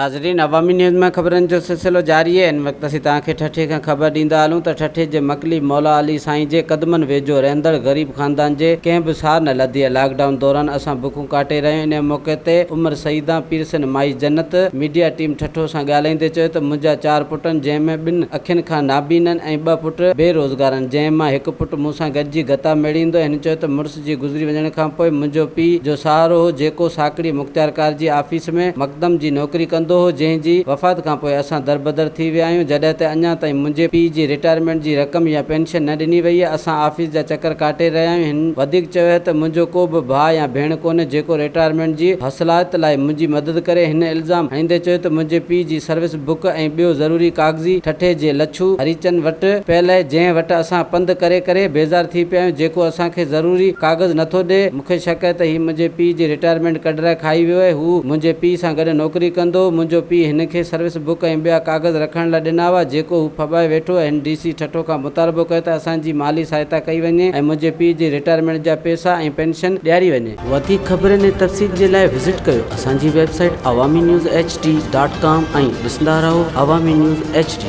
नाज़रीन, अवामी न्यूज़ में ख़बरनि जो सिलसिलो जारी है। इन वक़्तु असीं तव्हांखे ठठे खां ख़बर ॾींदा हलूं त ठठे जे मकली मौला अली साईं जे क़दमनि वेझो रहंदड़ ग़रीब ख़ानदान जे कंहिं बि सार न लधी आहे। लॉकडाउन दौरान असां बुकूं काटे रहिया आहियूं। इन मौक़े ते उमर सईदा पीरसन माई जन्नत मीडिया टीम ठठो सां ॻाल्हाईंदे चयो त मुंहिंजा 4 पुट आहिनि, जंहिंमें 2 अखियुनि खां नाबीन आहिनि ऐं 2 पुट बेरोज़गार आहिनि, जंहिं मां 1 पुट मूंसां गॾिजी गता मेड़ींदो। हिन चयो त मुड़ुस जी गुज़री वञण खां पोइ मुंहिंजो पीउ जो सहारो हो, जेको साकड़ी मुख़्तियार कार जी ऑफिस में मक़दम जी नौकरी कंदो हो, जंहिंजी वफ़ात खां पोइ असां दरबदर थी विया आहियूं। जॾहिं त अञा ताईं मुंहिंजे पीउ जी रिटायरमेंट जी रक़म या पेंशन न ॾिनी वई आहे। असां ऑफिस जा चकर काटे रहिया आहियूं। हिन वधीक चयो त मुंहिंजो को बि भाउ या भेण कोन्हे जेको रिटायरमेंट जी हौसलात लाइ मुंहिंजी मदद करे। हिन इल्ज़ाम हणंदे चयो त मुंहिंजे पीउ जी सर्विस बुक ऐं ॿियो ज़रूरी कागज़ी ठठे जे लछू हरीचंद वटि पियल आहे, जंहिं वटि असां पंधु करे करे बेज़ार थी पिया आहियूं, जेको असांखे ज़रूरी कागज़ नथो ॾिए। मूंखे शक आहे त हीउ मुंहिंजे पीउ जी रिटायरमेंट कढराए खाई वियो आहे। हू मुंहिंजे पीउ सां गॾु नौकरी कंदो। मुंहिंजो पीउ हिन खे सर्विस बुक ऐं ॿिया कागज़ रखण लाइ ॾिना हुआ, जेको हू फॿाए वेठो आहे। हिन डीसी ठठो खां मुतालबो कयो त असांजी माली सहायता कई वञे ऐं मुंहिंजे पीउ जी रिटायरमेंट जा पैसा ऐं पेंशन ॾियारी वञे। वधीक ख़बरनि ऐं तफ़सील जे लाइ विज़िट कयो असांजी वेबसाइट awamiNewsHD.com ऐं ॾिसंदा रहो अवामी न्यूज़ HD।